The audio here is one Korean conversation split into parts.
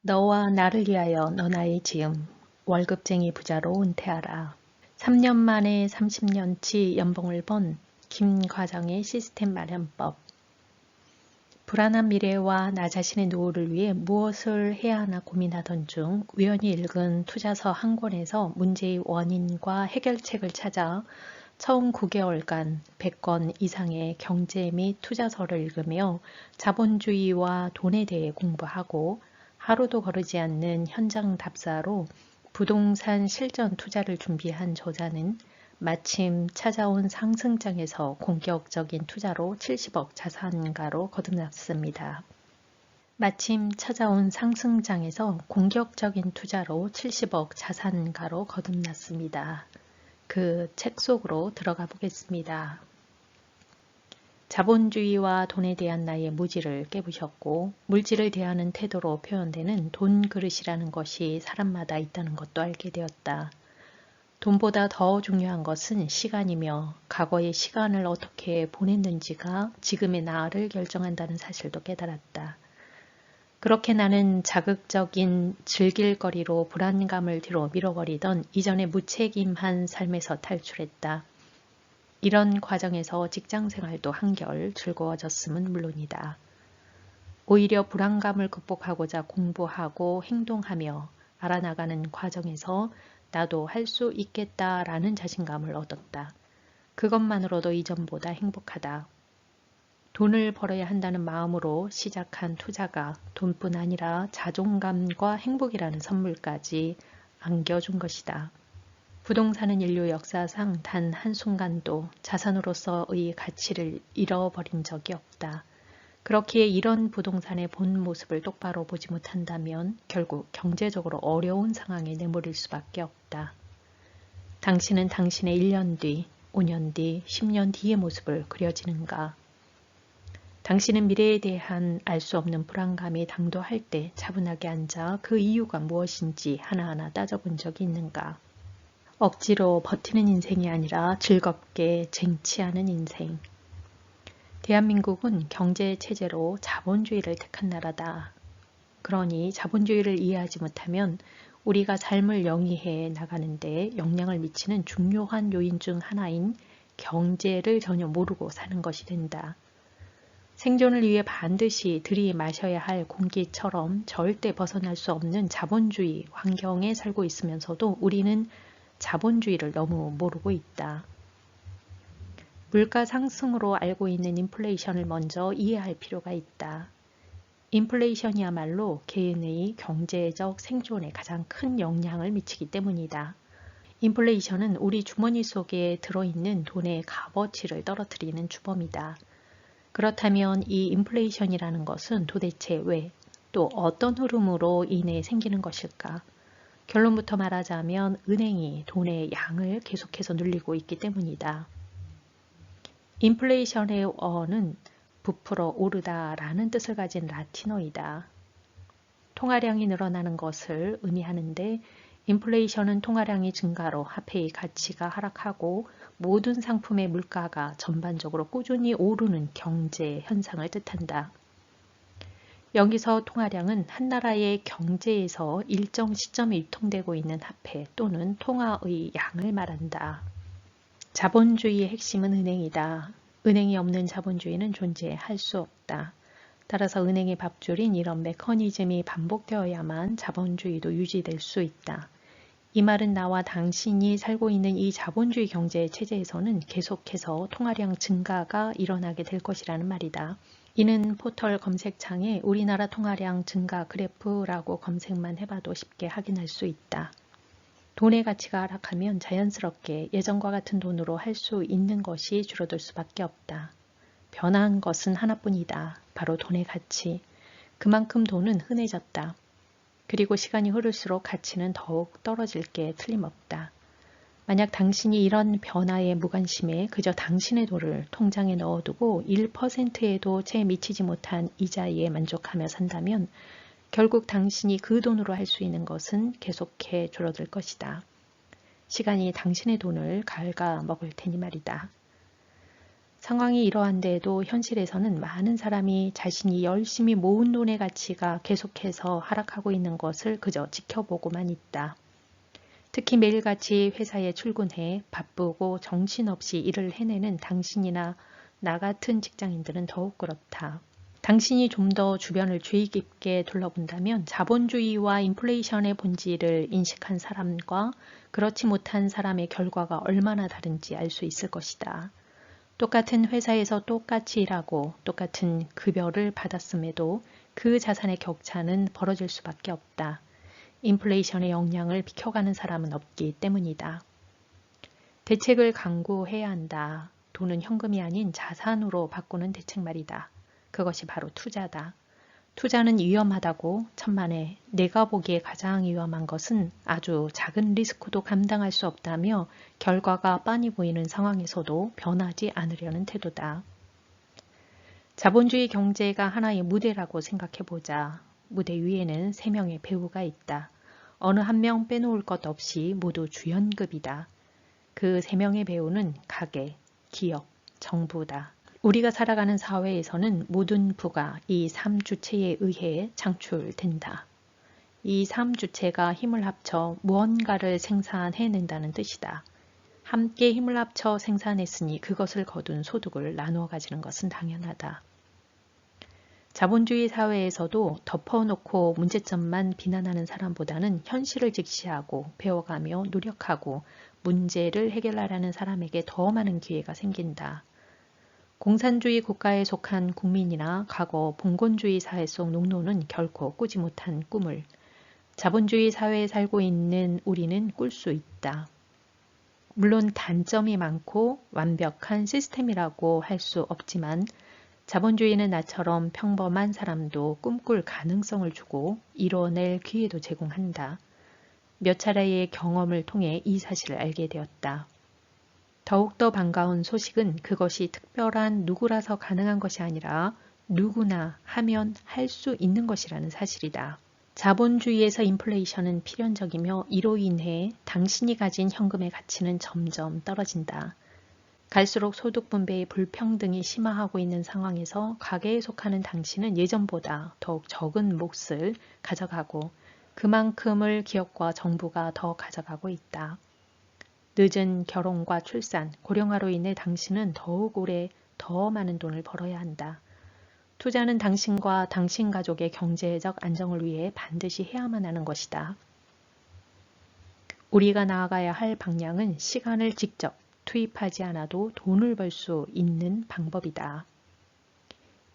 너와 나를 위하여 너나의 지음 월급쟁이 부자로 은퇴하라. 3년 만에 30년치 연봉을 번 김 과장의 시스템 마련법. 불안한 미래와 나 자신의 노후를 위해 무엇을 해야 하나 고민하던 중 우연히 읽은 투자서 한 권에서 문제의 원인과 해결책을 찾아 처음 9개월간 100권 이상의 경제 및 투자서를 읽으며 자본주의와 돈에 대해 공부하고 하루도 거르지 않는 현장 답사로 부동산 실전 투자를 준비한 저자는 마침 찾아온 상승장에서 공격적인 투자로 70억 자산가로 거듭났습니다. 마침 찾아온 상승장에서 공격적인 투자로 70억 자산가로 거듭났습니다. 그 책 속으로 들어가 보겠습니다. 자본주의와 돈에 대한 나의 무지를 깨부셨고 물질을 대하는 태도로 표현되는 돈 그릇이라는 것이 사람마다 있다는 것도 알게 되었다. 돈보다 더 중요한 것은 시간이며 과거의 시간을 어떻게 보냈는지가 지금의 나를 결정한다는 사실도 깨달았다. 그렇게 나는 자극적인 즐길거리로 불안감을 뒤로 밀어버리던 이전의 무책임한 삶에서 탈출했다. 이런 과정에서 직장생활도 한결 즐거워졌음은 물론이다. 오히려 불안감을 극복하고자 공부하고 행동하며 알아나가는 과정에서 나도 할 수 있겠다라는 자신감을 얻었다. 그것만으로도 이전보다 행복하다. 돈을 벌어야 한다는 마음으로 시작한 투자가 돈뿐 아니라 자존감과 행복이라는 선물까지 안겨준 것이다. 부동산은 인류 역사상 단 한순간도 자산으로서의 가치를 잃어버린 적이 없다. 그렇기에 이런 부동산의 본 모습을 똑바로 보지 못한다면 결국 경제적으로 어려운 상황에 내몰릴 수밖에 없다. 당신은 당신의 1년 뒤, 5년 뒤, 10년 뒤의 모습을 그려지는가? 당신은 미래에 대한 알 수 없는 불안감이 당도할 때 차분하게 앉아 그 이유가 무엇인지 하나하나 따져본 적이 있는가? 억지로 버티는 인생이 아니라 즐겁게 쟁취하는 인생. 대한민국은 경제체제로 자본주의를 택한 나라다. 그러니 자본주의를 이해하지 못하면 우리가 삶을 영위해 나가는데 영향을 미치는 중요한 요인 중 하나인 경제를 전혀 모르고 사는 것이 된다. 생존을 위해 반드시 들이마셔야 할 공기처럼 절대 벗어날 수 없는 자본주의 환경에 살고 있으면서도 우리는 자본주의를 너무 모르고 있다. 물가 상승으로 알고 있는 인플레이션을 먼저 이해할 필요가 있다. 인플레이션이야말로 개인의 경제적 생존에 가장 큰 영향을 미치기 때문이다. 인플레이션은 우리 주머니 속에 들어있는 돈의 값어치를 떨어뜨리는 주범이다. 그렇다면 이 인플레이션이라는 것은 도대체 왜, 또 어떤 흐름으로 인해 생기는 것일까? 결론부터 말하자면 은행이 돈의 양을 계속해서 늘리고 있기 때문이다. 인플레이션의 어는 부풀어 오르다라는 뜻을 가진 라틴어이다. 통화량이 늘어나는 것을 의미하는데 인플레이션은 통화량이 증가로 화폐의 가치가 하락하고 모든 상품의 물가가 전반적으로 꾸준히 오르는 경제 현상을 뜻한다. 여기서 통화량은 한 나라의 경제에서 일정 시점에 유통되고 있는 화폐 또는 통화의 양을 말한다. 자본주의의 핵심은 은행이다. 은행이 없는 자본주의는 존재할 수 없다. 따라서 은행의 밥줄인 이런 메커니즘이 반복되어야만 자본주의도 유지될 수 있다. 이 말은 나와 당신이 살고 있는 이 자본주의 경제 체제에서는 계속해서 통화량 증가가 일어나게 될 것이라는 말이다. 이는 포털 검색창에 우리나라 통화량 증가 그래프라고 검색만 해봐도 쉽게 확인할 수 있다. 돈의 가치가 하락하면 자연스럽게 예전과 같은 돈으로 할 수 있는 것이 줄어들 수밖에 없다. 변한 것은 하나뿐이다. 바로 돈의 가치. 그만큼 돈은 흔해졌다. 그리고 시간이 흐를수록 가치는 더욱 떨어질 게 틀림없다. 만약 당신이 이런 변화에 무관심해 그저 당신의 돈을 통장에 넣어두고 1%에도 채 미치지 못한 이자에 만족하며 산다면 결국 당신이 그 돈으로 할 수 있는 것은 계속해 줄어들 것이다. 시간이 당신의 돈을 갉아먹을 테니 말이다. 상황이 이러한데에도 현실에서는 많은 사람이 자신이 열심히 모은 돈의 가치가 계속해서 하락하고 있는 것을 그저 지켜보고만 있다. 특히 매일같이 회사에 출근해 바쁘고 정신없이 일을 해내는 당신이나 나 같은 직장인들은 더욱 그렇다. 당신이 좀 더 주변을 주의 깊게 둘러본다면 자본주의와 인플레이션의 본질을 인식한 사람과 그렇지 못한 사람의 결과가 얼마나 다른지 알 수 있을 것이다. 똑같은 회사에서 똑같이 일하고 똑같은 급여를 받았음에도 그 자산의 격차는 벌어질 수밖에 없다. 인플레이션의 영향을 비켜가는 사람은 없기 때문이다. 대책을 강구해야 한다. 돈은 현금이 아닌 자산으로 바꾸는 대책 말이다. 그것이 바로 투자다. 투자는 위험하다고 천만에 내가 보기에 가장 위험한 것은 아주 작은 리스크도 감당할 수 없다며 결과가 빤히 보이는 상황에서도 변하지 않으려는 태도다. 자본주의 경제가 하나의 무대라고 생각해보자. 무대 위에는 3명의 배우가 있다. 어느 한 명 빼놓을 것 없이 모두 주연급이다. 그 3명의 배우는 가계, 기업, 정부다. 우리가 살아가는 사회에서는 모든 부가 이 3주체에 의해 창출된다. 이 3주체가 힘을 합쳐 무언가를 생산해낸다는 뜻이다. 함께 힘을 합쳐 생산했으니 그것을 거둔 소득을 나누어 가지는 것은 당연하다. 자본주의 사회에서도 덮어놓고 문제점만 비난하는 사람보다는 현실을 직시하고 배워가며 노력하고 문제를 해결하려는 사람에게 더 많은 기회가 생긴다. 공산주의 국가에 속한 국민이나 과거 봉건주의 사회 속 농노는 결코 꾸지 못한 꿈을 자본주의 사회에 살고 있는 우리는 꿀 수 있다. 물론 단점이 많고 완벽한 시스템이라고 할 수 없지만 자본주의는 나처럼 평범한 사람도 꿈꿀 가능성을 주고 이뤄낼 기회도 제공한다. 몇 차례의 경험을 통해 이 사실을 알게 되었다. 더욱더 반가운 소식은 그것이 특별한 누구라서 가능한 것이 아니라 누구나 하면 할 수 있는 것이라는 사실이다. 자본주의에서 인플레이션은 필연적이며 이로 인해 당신이 가진 현금의 가치는 점점 떨어진다. 갈수록 소득 분배의 불평등이 심화하고 있는 상황에서 가계에 속하는 당신은 예전보다 더욱 적은 몫을 가져가고 그만큼을 기업과 정부가 더 가져가고 있다. 늦은 결혼과 출산, 고령화로 인해 당신은 더욱 오래 더 많은 돈을 벌어야 한다. 투자는 당신과 당신 가족의 경제적 안정을 위해 반드시 해야만 하는 것이다. 우리가 나아가야 할 방향은 시간을 직접 투입하지 않아도 돈을 벌 수 있는 방법이다.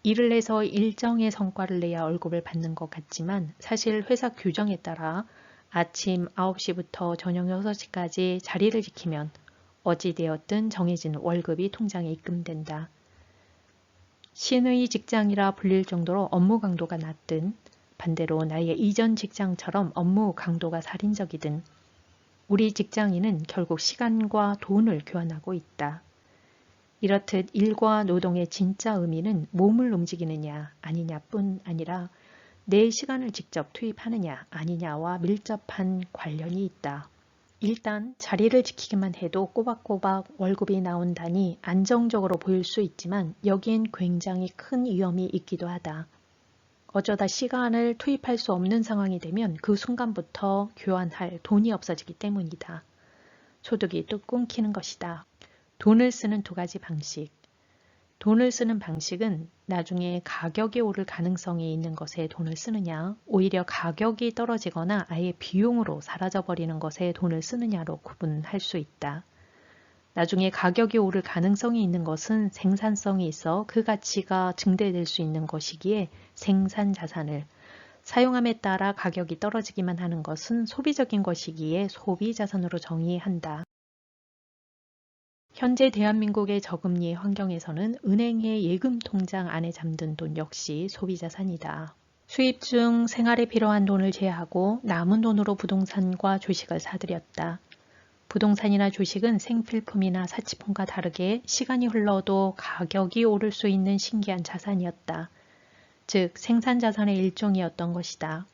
일을 해서 일정의 성과를 내야 월급을 받는 것 같지만 사실 회사 규정에 따라 아침 9시부터 저녁 6시까지 자리를 지키면 어찌되었든 정해진 월급이 통장에 입금된다. 신의 직장이라 불릴 정도로 업무 강도가 낮든 반대로 나의 이전 직장처럼 업무 강도가 살인적이든 우리 직장인은 결국 시간과 돈을 교환하고 있다. 이렇듯 일과 노동의 진짜 의미는 몸을 움직이느냐 아니냐뿐 아니라 내 시간을 직접 투입하느냐 아니냐와 밀접한 관련이 있다. 일단 자리를 지키기만 해도 꼬박꼬박 월급이 나온다니 안정적으로 보일 수 있지만 여기엔 굉장히 큰 위험이 있기도 하다. 어쩌다 시간을 투입할 수 없는 상황이 되면 그 순간부터 교환할 돈이 없어지기 때문이다. 소득이 뚝 끊기는 것이다. 돈을 쓰는 2가지 방식. 돈을 쓰는 방식은 나중에 가격이 오를 가능성이 있는 것에 돈을 쓰느냐, 오히려 가격이 떨어지거나 아예 비용으로 사라져버리는 것에 돈을 쓰느냐로 구분할 수 있다. 나중에 가격이 오를 가능성이 있는 것은 생산성이 있어 그 가치가 증대될 수 있는 것이기에 생산 자산을, 사용함에 따라 가격이 떨어지기만 하는 것은 소비적인 것이기에 소비 자산으로 정의한다. 현재 대한민국의 저금리 환경에서는 은행의 예금 통장 안에 잠든 돈 역시 소비자산이다. 수입 중 생활에 필요한 돈을 제외하고 남은 돈으로 부동산과 주식을 사들였다. 부동산이나 주식은 생필품이나 사치품과 다르게 시간이 흘러도 가격이 오를 수 있는 신기한 자산이었다. 즉 생산자산의 일종이었던 것이다.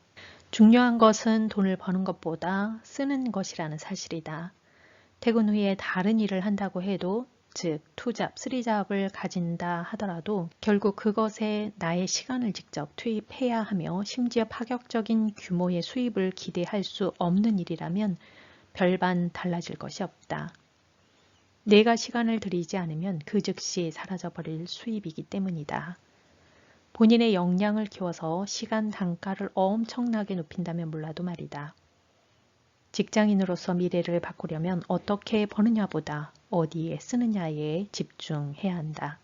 중요한 것은 돈을 버는 것보다 쓰는 것이라는 사실이다. 퇴근 후에 다른 일을 한다고 해도 즉 투잡, 쓰리잡을 가진다 하더라도 결국 그것에 나의 시간을 직접 투입해야 하며 심지어 파격적인 규모의 수입을 기대할 수 없는 일이라면 별반 달라질 것이 없다. 내가 시간을 들이지 않으면 그 즉시 사라져버릴 수입이기 때문이다. 본인의 역량을 키워서 시간 단가를 엄청나게 높인다면 몰라도 말이다. 직장인으로서 미래를 바꾸려면 어떻게 버느냐보다 어디에 쓰느냐에 집중해야 한다.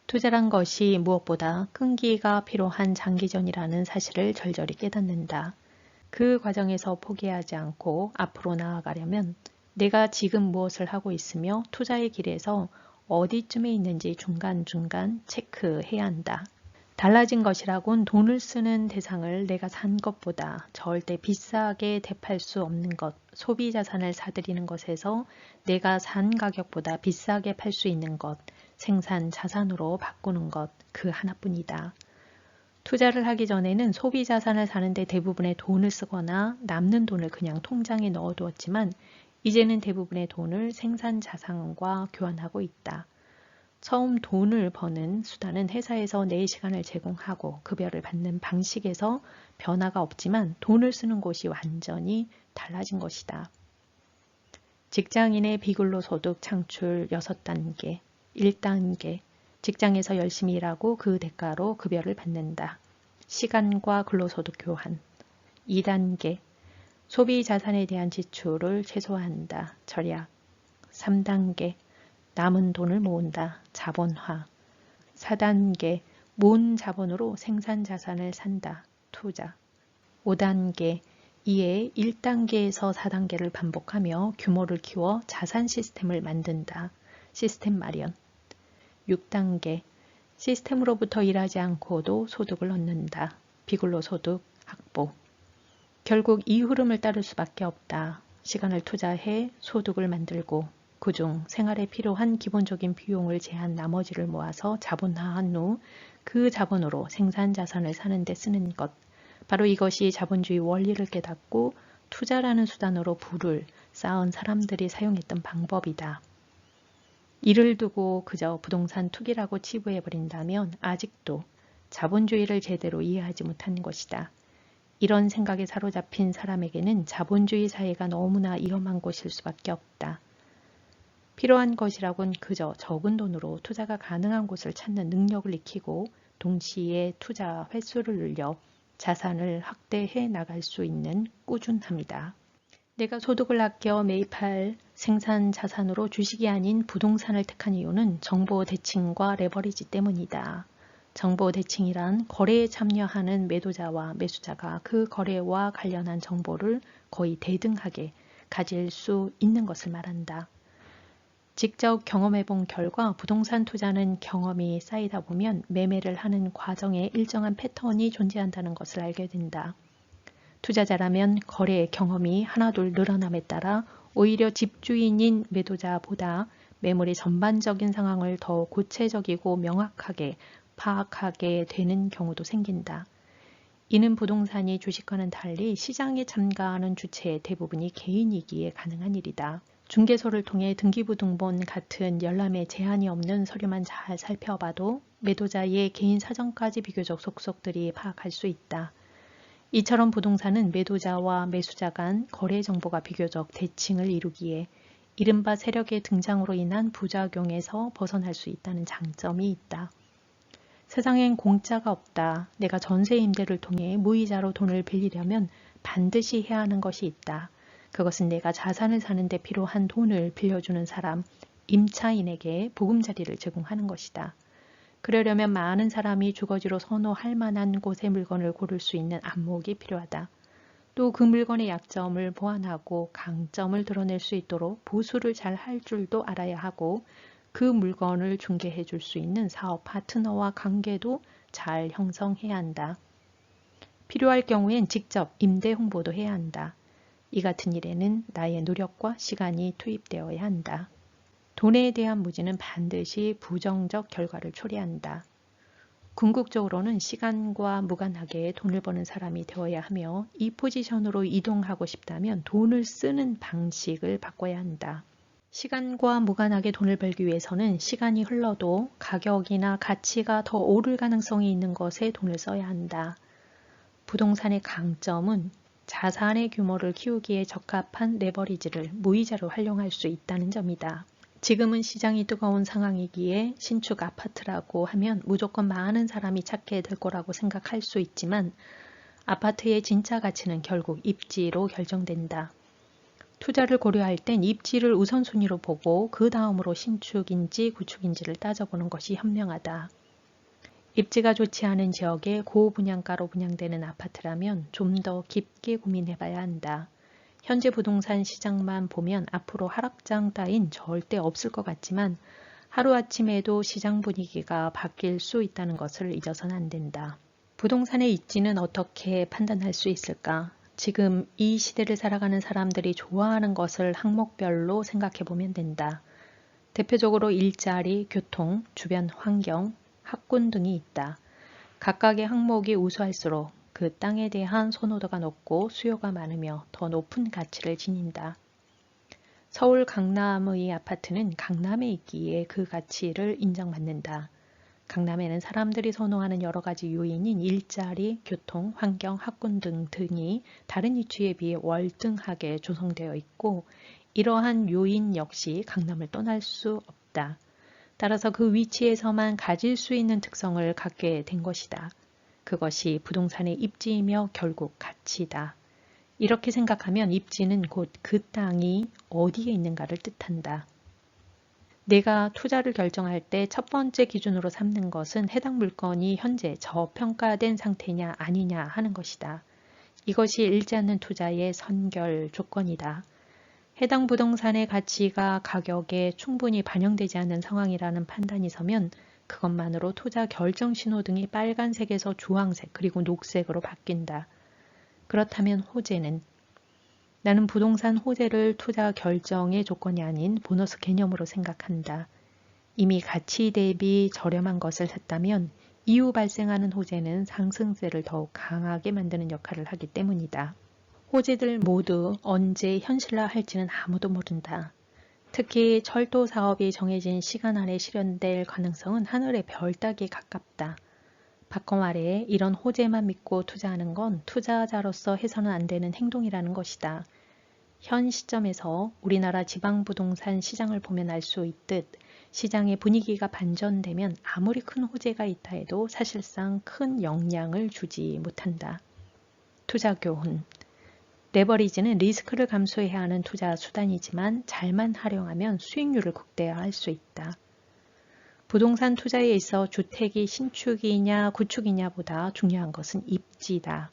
투자란 것이 무엇보다 끈기가 필요한 장기전이라는 사실을 절절히 깨닫는다. 그 과정에서 포기하지 않고 앞으로 나아가려면 내가 지금 무엇을 하고 있으며 투자의 길에서 어디쯤에 있는지 중간중간 체크해야 한다. 달라진 것이라곤 돈을 쓰는 대상을 내가 산 것보다 절대 비싸게 대팔 수 없는 것, 소비 자산을 사들이는 것에서 내가 산 가격보다 비싸게 팔 수 있는 것, 생산 자산으로 바꾸는 것, 그 하나뿐이다. 투자를 하기 전에는 소비 자산을 사는데 대부분의 돈을 쓰거나 남는 돈을 그냥 통장에 넣어두었지만 이제는 대부분의 돈을 생산 자산과 교환하고 있다. 처음 돈을 버는 수단은 회사에서 내 시간을 제공하고 급여를 받는 방식에서 변화가 없지만 돈을 쓰는 곳이 완전히 달라진 것이다. 직장인의 비근로소득 창출 6단계. 1단계. 직장에서 열심히 일하고 그 대가로 급여를 받는다. 시간과 근로소득 교환. 2단계. 소비 자산에 대한 지출을 최소화한다. 절약. 3단계. 남은 돈을 모은다. 자본화. 4단계. 모은 자본으로 생산 자산을 산다. 투자. 5단계. 이에 1단계에서 4단계를 반복하며 규모를 키워 자산 시스템을 만든다. 시스템 마련. 6단계. 시스템으로부터 일하지 않고도 소득을 얻는다. 비근로소득 확보. 결국 이 흐름을 따를 수밖에 없다. 시간을 투자해 소득을 만들고 그중 생활에 필요한 기본적인 비용을 제한 나머지를 모아서 자본화한 후 그 자본으로 생산 자산을 사는 데 쓰는 것. 바로 이것이 자본주의 원리를 깨닫고 투자라는 수단으로 부를 쌓은 사람들이 사용했던 방법이다. 이를 두고 그저 부동산 투기라고 치부해버린다면 아직도 자본주의를 제대로 이해하지 못한 것이다. 이런 생각에 사로잡힌 사람에게는 자본주의 사회가 너무나 위험한 곳일 수밖에 없다. 필요한 것이라곤 그저 적은 돈으로 투자가 가능한 곳을 찾는 능력을 익히고 동시에 투자 횟수를 늘려 자산을 확대해 나갈 수 있는 꾸준함이다. 내가 소득을 아껴 매입할 생산 자산으로 주식이 아닌 부동산을 택한 이유는 정보 대칭과 레버리지 때문이다. 정보 대칭이란 거래에 참여하는 매도자와 매수자가 그 거래와 관련한 정보를 거의 대등하게 가질 수 있는 것을 말한다. 직접 경험해본 결과 부동산 투자는 경험이 쌓이다 보면 매매를 하는 과정에 일정한 패턴이 존재한다는 것을 알게 된다. 투자자라면 거래 경험이 하나둘 늘어남에 따라 오히려 집주인인 매도자보다 매물의 전반적인 상황을 더 구체적이고 명확하게 파악하게 되는 경우도 생긴다. 이는 부동산이 주식과는 달리 시장에 참가하는 주체의 대부분이 개인이기에 가능한 일이다. 중개소를 통해 등기부등본 같은 열람에 제한이 없는 서류만 잘 살펴봐도 매도자의 개인 사정까지 비교적 속속들이 파악할 수 있다. 이처럼 부동산은 매도자와 매수자 간 거래 정보가 비교적 대칭을 이루기에 이른바 세력의 등장으로 인한 부작용에서 벗어날 수 있다는 장점이 있다. 세상엔 공짜가 없다. 내가 전세 임대를 통해 무이자로 돈을 빌리려면 반드시 해야 하는 것이 있다. 그것은 내가 자산을 사는 데 필요한 돈을 빌려주는 사람, 임차인에게 보금자리를 제공하는 것이다. 그러려면 많은 사람이 주거지로 선호할 만한 곳의 물건을 고를 수 있는 안목이 필요하다. 또 그 물건의 약점을 보완하고 강점을 드러낼 수 있도록 보수를 잘 할 줄도 알아야 하고 그 물건을 중개해 줄 수 있는 사업 파트너와 관계도 잘 형성해야 한다. 필요할 경우엔 직접 임대 홍보도 해야 한다. 이 같은 일에는 나의 노력과 시간이 투입되어야 한다. 돈에 대한 무지는 반드시 부정적 결과를 초래한다. 궁극적으로는 시간과 무관하게 돈을 버는 사람이 되어야 하며 이 포지션으로 이동하고 싶다면 돈을 쓰는 방식을 바꿔야 한다. 시간과 무관하게 돈을 벌기 위해서는 시간이 흘러도 가격이나 가치가 더 오를 가능성이 있는 것에 돈을 써야 한다. 부동산의 강점은 자산의 규모를 키우기에 적합한 레버리지를 무이자로 활용할 수 있다는 점이다. 지금은 시장이 뜨거운 상황이기에 신축 아파트라고 하면 무조건 많은 사람이 찾게 될 거라고 생각할 수 있지만 아파트의 진짜 가치는 결국 입지로 결정된다. 투자를 고려할 땐 입지를 우선순위로 보고 그 다음으로 신축인지 구축인지를 따져보는 것이 현명하다. 입지가 좋지 않은 지역에 고분양가로 분양되는 아파트라면 좀 더 깊게 고민해봐야 한다. 현재 부동산 시장만 보면 앞으로 하락장 따윈 절대 없을 것 같지만 하루아침에도 시장 분위기가 바뀔 수 있다는 것을 잊어서는 안 된다. 부동산의 입지는 어떻게 판단할 수 있을까? 지금 이 시대를 살아가는 사람들이 좋아하는 것을 항목별로 생각해 보면 된다. 대표적으로 일자리, 교통, 주변 환경, 학군 등이 있다. 각각의 항목이 우수할수록 그 땅에 대한 선호도가 높고 수요가 많으며 더 높은 가치를 지닌다. 서울 강남의 아파트는 강남에 있기에 그 가치를 인정받는다. 강남에는 사람들이 선호하는 여러 가지 요인인 일자리, 교통, 환경, 학군 등이 다른 위치에 비해 월등하게 조성되어 있고 이러한 요인 역시 강남을 떠날 수 없다. 따라서 그 위치에서만 가질 수 있는 특성을 갖게 된 것이다. 그것이 부동산의 입지이며 결국 가치다. 이렇게 생각하면 입지는 곧 그 땅이 어디에 있는가를 뜻한다. 내가 투자를 결정할 때 첫 번째 기준으로 삼는 것은 해당 물건이 현재 저평가된 상태냐 아니냐 하는 것이다. 이것이 잃지 않는 투자의 선결 조건이다. 해당 부동산의 가치가 가격에 충분히 반영되지 않는 상황이라는 판단이 서면 그것만으로 투자 결정 신호등이 빨간색에서 주황색 그리고 녹색으로 바뀐다. 그렇다면 호재는 나는 부동산 호재를 투자 결정의 조건이 아닌 보너스 개념으로 생각한다. 이미 가치 대비 저렴한 것을 샀다면 이후 발생하는 호재는 상승세를 더욱 강하게 만드는 역할을 하기 때문이다. 호재들 모두 언제 현실화할지는 아무도 모른다. 특히 철도 사업이 정해진 시간 안에 실현될 가능성은 하늘의 별 따기에 가깝다. 바꿔 말해 이런 호재만 믿고 투자하는 건 투자자로서 해서는 안 되는 행동이라는 것이다. 현 시점에서 우리나라 지방부동산 시장을 보면 알 수 있듯 시장의 분위기가 반전되면 아무리 큰 호재가 있다 해도 사실상 큰 영향을 주지 못한다. 투자 교훈. 레버리지는 리스크를 감수해야 하는 투자 수단이지만 잘만 활용하면 수익률을 극대화할 수 있다. 부동산 투자에 있어 주택이 신축이냐 구축이냐보다 중요한 것은 입지다.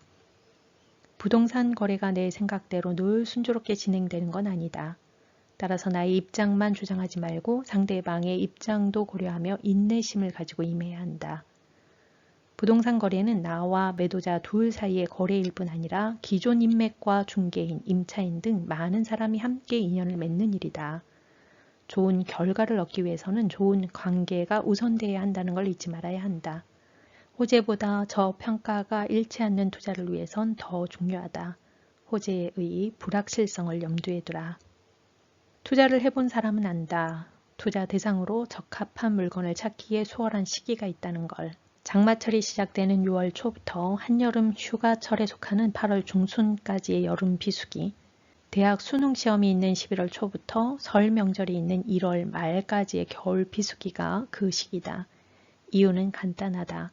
부동산 거래가 내 생각대로 늘 순조롭게 진행되는 건 아니다. 따라서 나의 입장만 주장하지 말고 상대방의 입장도 고려하며 인내심을 가지고 임해야 한다. 부동산 거래는 나와 매도자 둘 사이의 거래일 뿐 아니라 기존 인맥과 중개인, 임차인 등 많은 사람이 함께 인연을 맺는 일이다. 좋은 결과를 얻기 위해서는 좋은 관계가 우선되어야 한다는 걸 잊지 말아야 한다. 호재보다 저평가가 잃지 않는 투자를 위해선 더 중요하다. 호재의 불확실성을 염두에 두라. 투자를 해본 사람은 안다. 투자 대상으로 적합한 물건을 찾기에 수월한 시기가 있다는 걸. 장마철이 시작되는 6월 초부터 한여름 휴가철에 속하는 8월 중순까지의 여름 비수기, 대학 수능 시험이 있는 11월 초부터 설 명절이 있는 1월 말까지의 겨울 비수기가 그 시기다. 이유는 간단하다.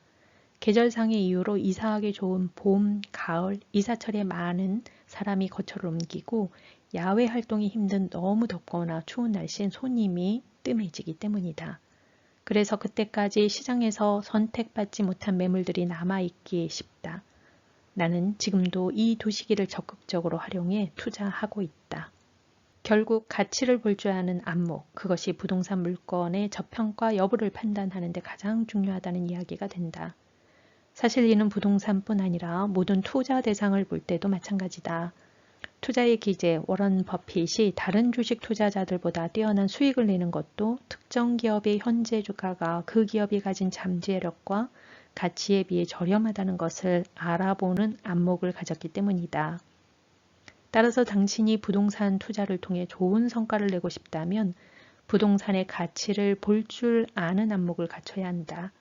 계절상의 이유로 이사하기 좋은 봄, 가을, 이사철에 많은 사람이 거처를 옮기고 야외 활동이 힘든 너무 덥거나 추운 날씨엔 손님이 뜸해지기 때문이다. 그래서 그때까지 시장에서 선택받지 못한 매물들이 남아있기 쉽다. 나는 지금도 이 두 시기를 적극적으로 활용해 투자하고 있다. 결국 가치를 볼 줄 아는 안목, 그것이 부동산 물건의 저평가 여부를 판단하는 데 가장 중요하다는 이야기가 된다. 사실 이는 부동산뿐 아니라 모든 투자 대상을 볼 때도 마찬가지다. 투자의 기재 워런 버핏이 다른 주식 투자자들보다 뛰어난 수익을 내는 것도 특정 기업의 현재 주가가 그 기업이 가진 잠재력과 가치에 비해 저렴하다는 것을 알아보는 안목을 가졌기 때문이다. 따라서 당신이 부동산 투자를 통해 좋은 성과를 내고 싶다면 부동산의 가치를 볼 줄 아는 안목을 갖춰야 한다.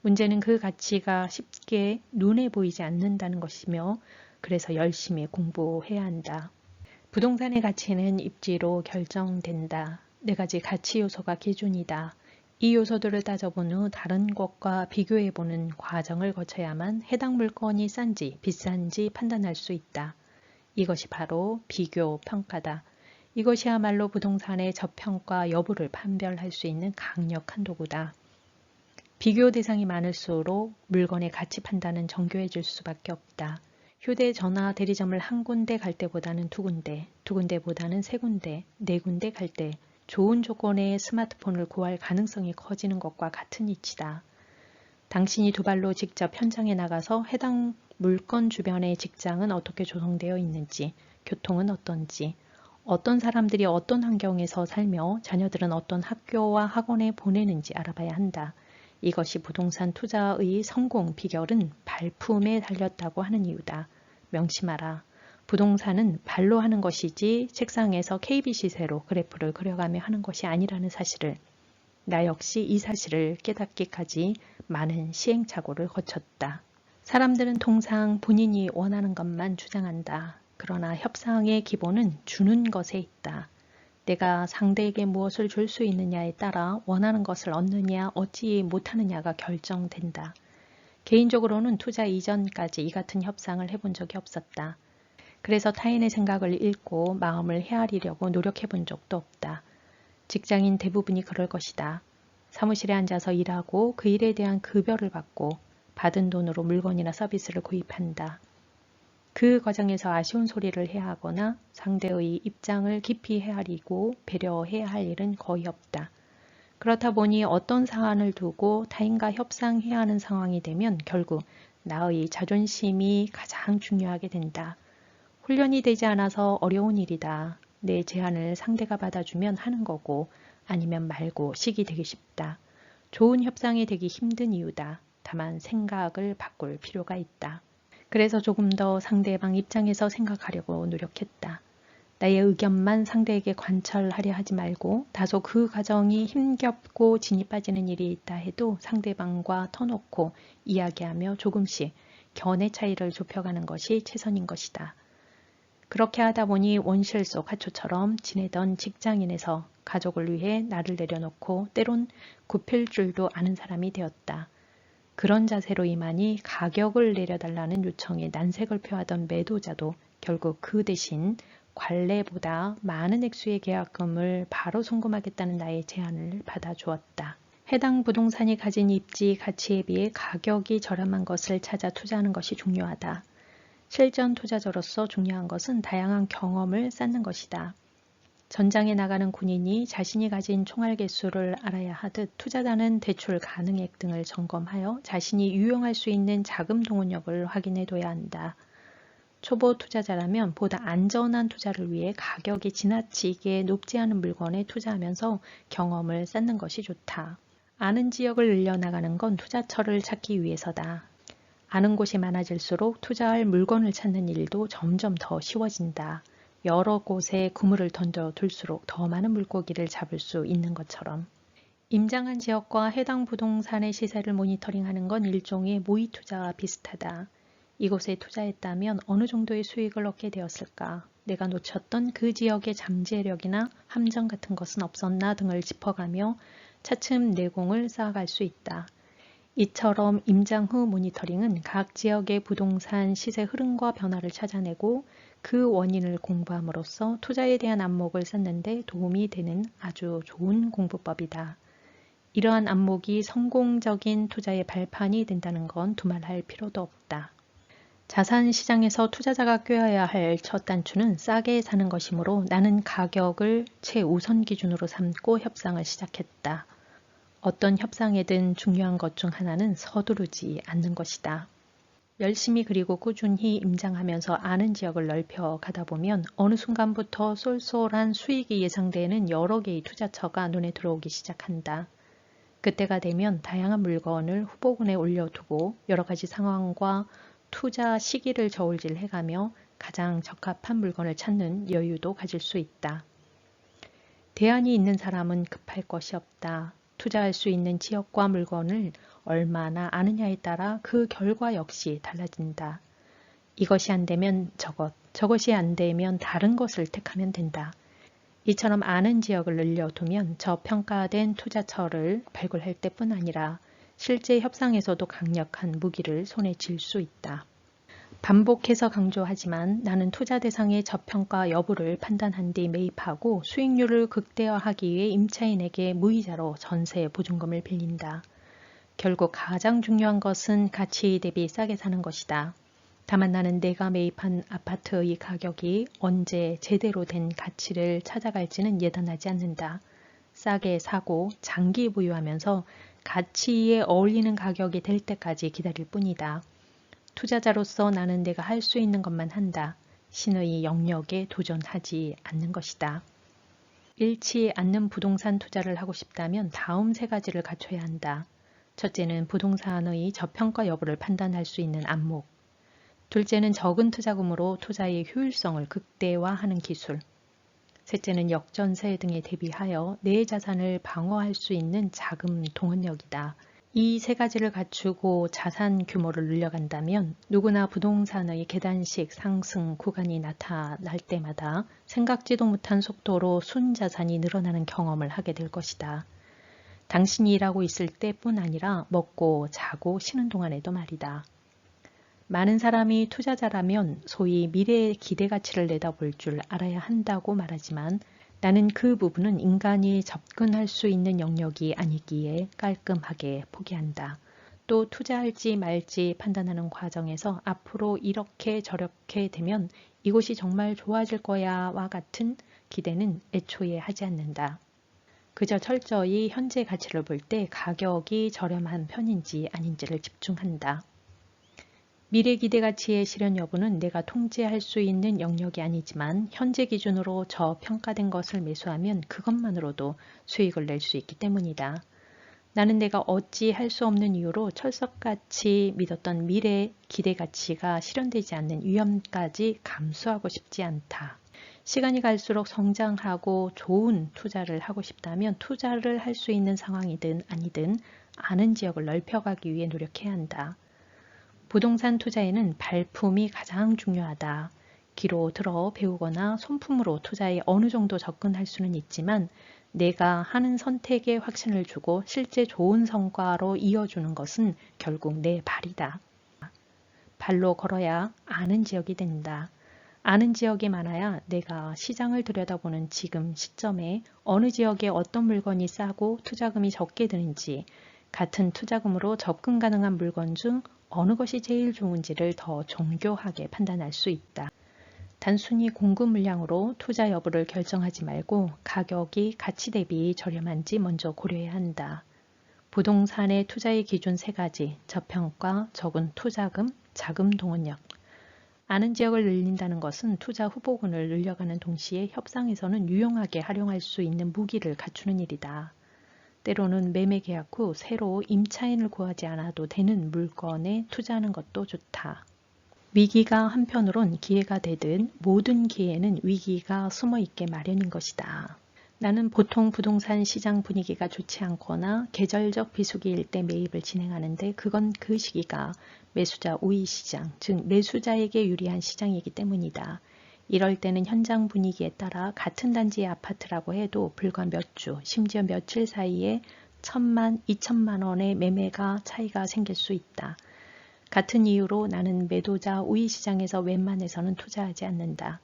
문제는 그 가치가 쉽게 눈에 보이지 않는다는 것이며 그래서 열심히 공부해야 한다. 부동산의 가치는 입지로 결정된다. 네 가지 가치 요소가 기준이다. 이 요소들을 따져본 후 다른 것과 비교해보는 과정을 거쳐야만 해당 물건이 싼지 비싼지 판단할 수 있다. 이것이 바로 비교 평가다. 이것이야말로 부동산의 저평가 여부를 판별할 수 있는 강력한 도구다. 비교 대상이 많을수록 물건의 가치 판단은 정교해질 수밖에 없다. 휴대전화 대리점을 한 군데 갈 때보다는 두 군데보다는 세 군데, 네 군데 갈 때 좋은 조건의 스마트폰을 구할 가능성이 커지는 것과 같은 이치다. 당신이 두 발로 직접 현장에 나가서 해당 물건 주변의 직장은 어떻게 조성되어 있는지, 교통은 어떤지, 어떤 사람들이 어떤 환경에서 살며 자녀들은 어떤 학교와 학원에 보내는지 알아봐야 한다. 이것이 부동산 투자의 성공 비결은 발품에 달렸다고 하는 이유다. 명심하라. 부동산은 발로 하는 것이지 책상에서 KBC세로 그래프를 그려가며 하는 것이 아니라는 사실을, 나 역시 이 사실을 깨닫기까지 많은 시행착오를 거쳤다. 사람들은 통상 본인이 원하는 것만 주장한다. 그러나 협상의 기본은 주는 것에 있다. 내가 상대에게 무엇을 줄 수 있느냐에 따라 원하는 것을 얻느냐 얻지 못하느냐가 결정된다. 개인적으로는 투자 이전까지 이 같은 협상을 해본 적이 없었다. 그래서 타인의 생각을 읽고 마음을 헤아리려고 노력해본 적도 없다. 직장인 대부분이 그럴 것이다. 사무실에 앉아서 일하고 그 일에 대한 급여를 받고 받은 돈으로 물건이나 서비스를 구입한다. 그 과정에서 아쉬운 소리를 해야 하거나 상대의 입장을 깊이 헤아리고 배려해야 할 일은 거의 없다. 그렇다 보니 어떤 사안을 두고 타인과 협상해야 하는 상황이 되면 결국 나의 자존심이 가장 중요하게 된다. 훈련이 되지 않아서 어려운 일이다. 내 제안을 상대가 받아주면 하는 거고 아니면 말고 식이 되기 쉽다. 좋은 협상이 되기 힘든 이유다. 다만 생각을 바꿀 필요가 있다. 그래서 조금 더 상대방 입장에서 생각하려고 노력했다. 나의 의견만 상대에게 관철하려 하지 말고 다소 그 과정이 힘겹고 진이 빠지는 일이 있다 해도 상대방과 터놓고 이야기하며 조금씩 견해 차이를 좁혀가는 것이 최선인 것이다. 그렇게 하다 보니 원실 속 하초처럼 지내던 직장인에서 가족을 위해 나를 내려놓고 때론 굽힐 줄도 아는 사람이 되었다. 그런 자세로 이만희 가격을 내려달라는 요청에 난색을 표하던 매도자도 결국 그 대신 관례보다 많은 액수의 계약금을 바로 송금하겠다는 나의 제안을 받아주었다. 해당 부동산이 가진 입지 가치에 비해 가격이 저렴한 것을 찾아 투자하는 것이 중요하다. 실전 투자자로서 중요한 것은 다양한 경험을 쌓는 것이다. 전장에 나가는 군인이 자신이 가진 총알 개수를 알아야 하듯 투자자는 대출 가능액 등을 점검하여 자신이 유용할 수 있는 자금 동원력을 확인해 둬야 한다. 초보 투자자라면 보다 안전한 투자를 위해 가격이 지나치게 높지 않은 물건에 투자하면서 경험을 쌓는 것이 좋다. 아는 지역을 늘려나가는 건 투자처를 찾기 위해서다. 아는 곳이 많아질수록 투자할 물건을 찾는 일도 점점 더 쉬워진다. 여러 곳에 그물을 던져둘수록 더 많은 물고기를 잡을 수 있는 것처럼. 임장한 지역과 해당 부동산의 시세를 모니터링하는 건 일종의 모의 투자와 비슷하다. 이곳에 투자했다면 어느 정도의 수익을 얻게 되었을까? 내가 놓쳤던 그 지역의 잠재력이나 함정 같은 것은 없었나 등을 짚어가며 차츰 내공을 쌓아갈 수 있다. 이처럼 임장 후 모니터링은 각 지역의 부동산 시세 흐름과 변화를 찾아내고 그 원인을 공부함으로써 투자에 대한 안목을 쌓는 데 도움이 되는 아주 좋은 공부법이다. 이러한 안목이 성공적인 투자의 발판이 된다는 건 두말할 필요도 없다. 자산 시장에서 투자자가 꿰어야 할 첫 단추는 싸게 사는 것이므로 나는 가격을 최우선 기준으로 삼고 협상을 시작했다. 어떤 협상에든 중요한 것 중 하나는 서두르지 않는 것이다. 열심히 그리고 꾸준히 임장하면서 아는 지역을 넓혀 가다 보면 어느 순간부터 쏠쏠한 수익이 예상되는 여러 개의 투자처가 눈에 들어오기 시작한다. 그때가 되면 다양한 물건을 후보군에 올려두고 여러 가지 상황과 투자 시기를 저울질해가며 가장 적합한 물건을 찾는 여유도 가질 수 있다. 대안이 있는 사람은 급할 것이 없다. 투자할 수 있는 지역과 물건을 얼마나 아느냐에 따라 그 결과 역시 달라진다. 이것이 안 되면 저것이 안 되면 다른 것을 택하면 된다. 이처럼 아는 지역을 늘려두면 저평가된 투자처를 발굴할 때뿐 아니라 실제 협상에서도 강력한 무기를 손에 쥘 수 있다. 반복해서 강조하지만 나는 투자 대상의 저평가 여부를 판단한 뒤 매입하고 수익률을 극대화하기 위해 임차인에게 무이자로 전세 보증금을 빌린다. 결국 가장 중요한 것은 가치 대비 싸게 사는 것이다. 다만 나는 내가 매입한 아파트의 가격이 언제 제대로 된 가치를 찾아갈지는 예단하지 않는다. 싸게 사고 장기 보유하면서 가치에 어울리는 가격이 될 때까지 기다릴 뿐이다. 투자자로서 나는 내가 할 수 있는 것만 한다. 신의 영역에 도전하지 않는 것이다. 잃지 않는 부동산 투자를 하고 싶다면 다음 세 가지를 갖춰야 한다. 첫째는 부동산의 저평가 여부를 판단할 수 있는 안목. 둘째는 적은 투자금으로 투자의 효율성을 극대화하는 기술. 셋째는 역전세 등에 대비하여 내 자산을 방어할 수 있는 자금 동원력이다. 이 세 가지를 갖추고 자산 규모를 늘려간다면 누구나 부동산의 계단식 상승 구간이 나타날 때마다 생각지도 못한 속도로 순자산이 늘어나는 경험을 하게 될 것이다. 당신이 일하고 있을 때뿐 아니라 먹고 자고 쉬는 동안에도 말이다. 많은 사람이 투자자라면 소위 미래의 기대 가치를 내다볼 줄 알아야 한다고 말하지만 나는 그 부분은 인간이 접근할 수 있는 영역이 아니기에 깔끔하게 포기한다. 또 투자할지 말지 판단하는 과정에서 앞으로 이렇게 저렇게 되면 이곳이 정말 좋아질 거야와 같은 기대는 애초에 하지 않는다. 그저 철저히 현재 가치를 볼 때 가격이 저렴한 편인지 아닌지를 집중한다. 미래 기대 가치의 실현 여부는 내가 통제할 수 있는 영역이 아니지만 현재 기준으로 저평가된 것을 매수하면 그것만으로도 수익을 낼 수 있기 때문이다. 나는 내가 어찌 할 수 없는 이유로 철석같이 믿었던 미래 기대 가치가 실현되지 않는 위험까지 감수하고 싶지 않다. 시간이 갈수록 성장하고 좋은 투자를 하고 싶다면 투자를 할 수 있는 상황이든 아니든 아는 지역을 넓혀가기 위해 노력해야 한다. 부동산 투자에는 발품이 가장 중요하다. 귀로 들어 배우거나 손품으로 투자에 어느 정도 접근할 수는 있지만 내가 하는 선택에 확신을 주고 실제 좋은 성과로 이어주는 것은 결국 내 발이다. 발로 걸어야 아는 지역이 된다. 아는 지역이 많아야 내가 시장을 들여다보는 지금 시점에 어느 지역에 어떤 물건이 싸고 투자금이 적게 드는지 같은 투자금으로 접근 가능한 물건 중 어느 것이 제일 좋은지를 더 정교하게 판단할 수 있다. 단순히 공급 물량으로 투자 여부를 결정하지 말고 가격이 가치 대비 저렴한지 먼저 고려해야 한다. 부동산의 투자의 기준 세 가지, 저평가, 적은 투자금, 자금 동원력. 아는 지역을 늘린다는 것은 투자 후보군을 늘려가는 동시에 협상에서는 유용하게 활용할 수 있는 무기를 갖추는 일이다. 때로는 매매 계약 후 새로 임차인을 구하지 않아도 되는 물건에 투자하는 것도 좋다. 위기가 한편으론 기회가 되듯 모든 기회는 위기가 숨어있게 마련인 것이다. 나는 보통 부동산 시장 분위기가 좋지 않거나 계절적 비수기일 때 매입을 진행하는데 그건 그 시기가 매수자 우위 시장, 즉 매수자에게 유리한 시장이기 때문이다. 이럴 때는 현장 분위기에 따라 같은 단지의 아파트라고 해도 불과 몇 주, 심지어 며칠 사이에 1,000만, 2천만 원의 매매가 차이가 생길 수 있다. 같은 이유로 나는 매도자 우위 시장에서 웬만해서는 투자하지 않는다.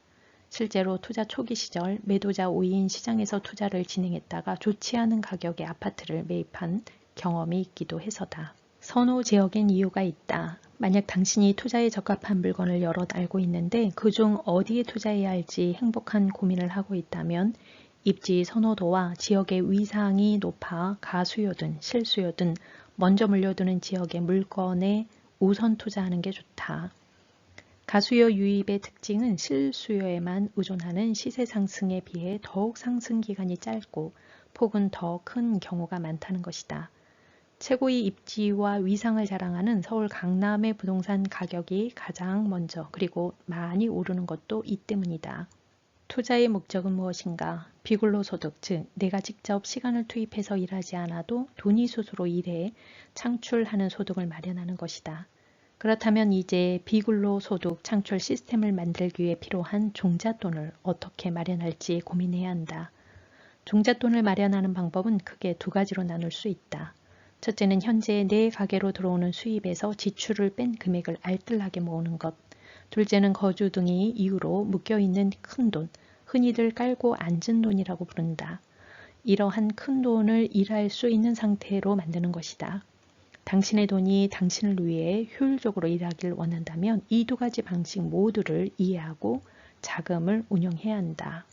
실제로 투자 초기 시절 매도자 우위인 시장에서 투자를 진행했다가 좋지 않은 가격의 아파트를 매입한 경험이 있기도 해서다. 선호 지역엔 이유가 있다. 만약 당신이 투자에 적합한 물건을 여럿 알고 있는데 그중 어디에 투자해야 할지 행복한 고민을 하고 있다면 입지 선호도와 지역의 위상이 높아 가수요든 실수요든 먼저 물려드는 지역의 물건에 우선 투자하는 게 좋다. 가수요 유입의 특징은 실수요에만 의존하는 시세 상승에 비해 더욱 상승 기간이 짧고 폭은 더 큰 경우가 많다는 것이다. 최고의 입지와 위상을 자랑하는 서울 강남의 부동산 가격이 가장 먼저 그리고 많이 오르는 것도 이 때문이다. 투자의 목적은 무엇인가? 비근로소득, 즉 내가 직접 시간을 투입해서 일하지 않아도 돈이 스스로 일해 창출하는 소득을 마련하는 것이다. 그렇다면 이제 비근로소득 창출 시스템을 만들기 위해 필요한 종잣돈을 어떻게 마련할지 고민해야 한다. 종잣돈을 마련하는 방법은 크게 두 가지로 나눌 수 있다. 첫째는 현재 내 가게로 들어오는 수입에서 지출을 뺀 금액을 알뜰하게 모으는 것. 둘째는 거주 등의 이유로 묶여있는 큰 돈, 흔히들 깔고 앉은 돈이라고 부른다. 이러한 큰 돈을 일할 수 있는 상태로 만드는 것이다. 당신의 돈이 당신을 위해 효율적으로 일하길 원한다면 이 두 가지 방식 모두를 이해하고 자금을 운용해야 한다.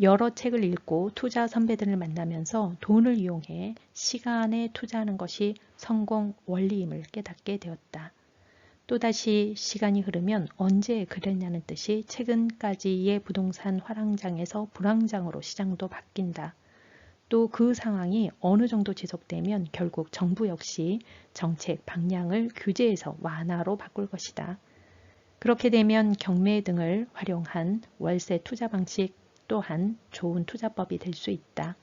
여러 책을 읽고 투자 선배들을 만나면서 돈을 이용해 시간에 투자하는 것이 성공 원리임을 깨닫게 되었다. 또다시 시간이 흐르면 언제 그랬냐는 듯이 최근까지의 부동산 화랑장에서 불황장으로 시장도 바뀐다. 또 그 상황이 어느 정도 지속되면 결국 정부 역시 정책 방향을 규제에서 완화로 바꿀 것이다. 그렇게 되면 경매 등을 활용한 월세 투자 방식 또한 좋은 투자법이 될 수 있다.